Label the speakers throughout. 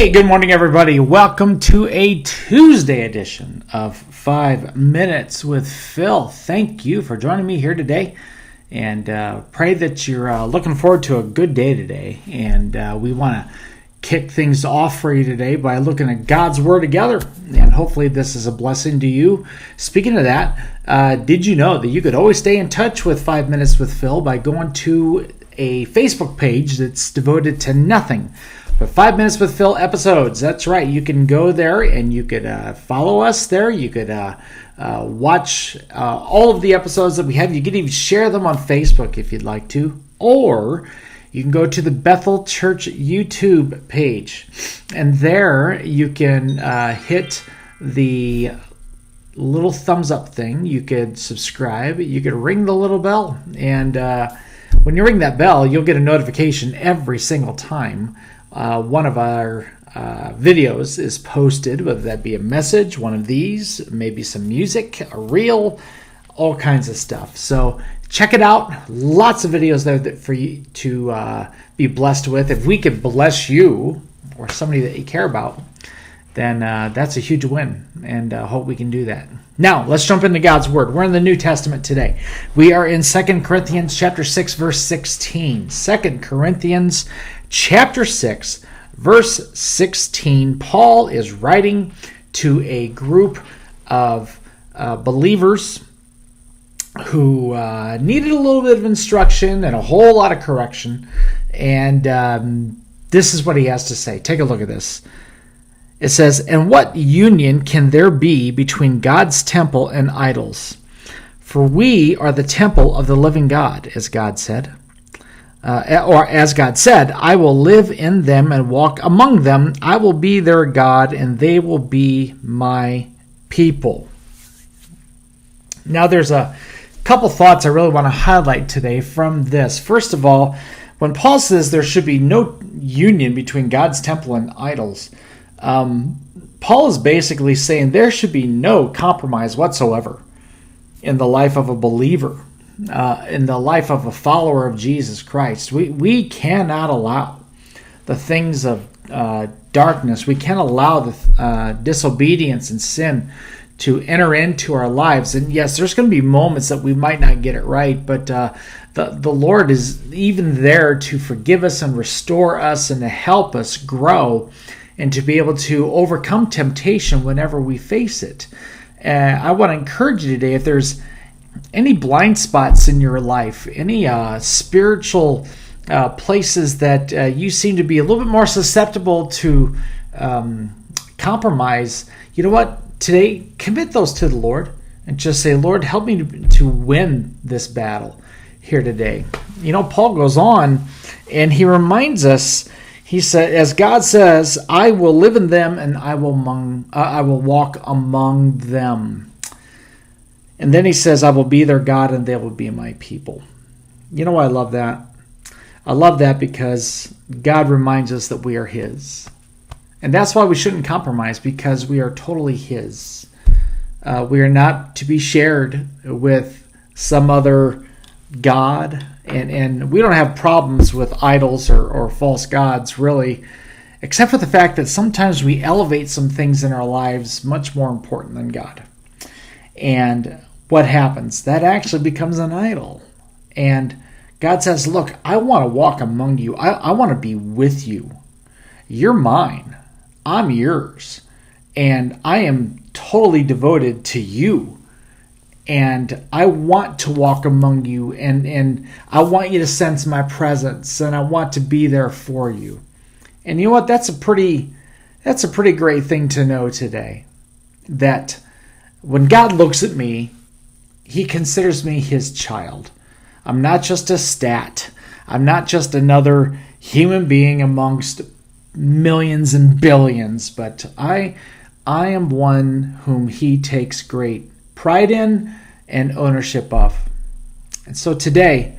Speaker 1: Hey, good morning, everybody. Welcome to a Tuesday edition of 5 Minutes with Phil. Thank you for joining me here today, and pray that you're looking forward to a good day today. And we want to kick things off for you today by looking at God's Word together, and hopefully this is a blessing to you. Speaking of that, did you know that you could always stay in touch with 5 Minutes with Phil by going to a Facebook page that's devoted to nothing but 5 Minutes with Phil episodes? That's right. You can go there and you could follow us there. You could watch all of the episodes that we have. You could even share them on Facebook if you'd like to. Or you can go to the Bethel Church YouTube page. And there you can hit the little thumbs up thing. You could subscribe. You could ring the little bell. And when you ring that bell, you'll get a notification every single time one of our videos is posted, whether that be a message, one of these, maybe some music, a reel, all kinds of stuff. So check it out. Lots of videos there for you to be blessed with. If we could bless you or somebody that you care about, then that's a huge win, and hope we can do that. Now, let's jump into God's Word. We're in the New Testament today. We are in 2 Corinthians chapter 6, verse 16. 2 Corinthians chapter 6, verse 16. Paul is writing to a group of believers who needed a little bit of instruction and a whole lot of correction. And this is what he has to say. Take a look at this. It says, "And what union can there be between God's temple and idols? For we are the temple of the living God, as God said. Or as God said, I will live in them and walk among them. I will be their God, and they will be my people." Now, there's a couple thoughts I really want to highlight today from this. First of all, when Paul says there should be no union between God's temple and idols, Paul is basically saying there should be no compromise whatsoever in the life of a believer, in the life of a follower of Jesus Christ. We cannot allow the things of darkness. We can't allow the disobedience and sin to enter into our lives. And yes, there's going to be moments that we might not get it right, but the Lord is even there to forgive us and restore us and to help us grow and to be able to overcome temptation whenever we face it. I want to encourage you today, if there's any blind spots in your life, any spiritual places that you seem to be a little bit more susceptible to compromise, you know what? Today, commit those to the Lord and just say, Lord, help me to win this battle here today. You know, Paul goes on and he reminds us, he said, as God says, I will live in them and I will walk among them. And then he says, I will be their God and they will be my people. You know why I love that? I love that because God reminds us that we are his. And that's why we shouldn't compromise, because we are totally his. We are not to be shared with some other God. And we don't have problems with idols or false gods, really, except for the fact that sometimes we elevate some things in our lives much more important than God. And what happens? That actually becomes an idol. And God says, look, I want to walk among you. I want to be with you. You're mine. I'm yours. And I am totally devoted to you. And I want to walk among you, and I want you to sense my presence, and I want to be there for you. And you know what? That's a pretty great thing to know today. That when God looks at me, he considers me his child. I'm not just a stat. I'm not just another human being amongst millions and billions, but I am one whom he takes great pride in and ownership of. And so today,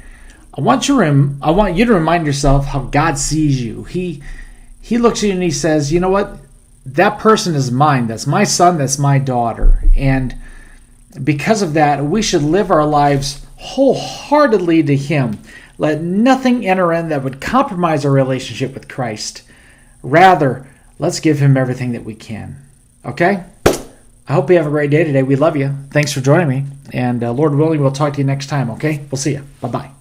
Speaker 1: I want you to remind yourself how God sees you. He looks at you and he says, you know what? That person is mine. That's my son. That's my daughter. And because of that, we should live our lives wholeheartedly to him. Let nothing enter in that would compromise our relationship with Christ. Rather, let's give him everything that we can. Okay? I hope you have a great day today. We love you. Thanks for joining me. And Lord willing, we'll talk to you next time, okay? We'll see you. Bye-bye.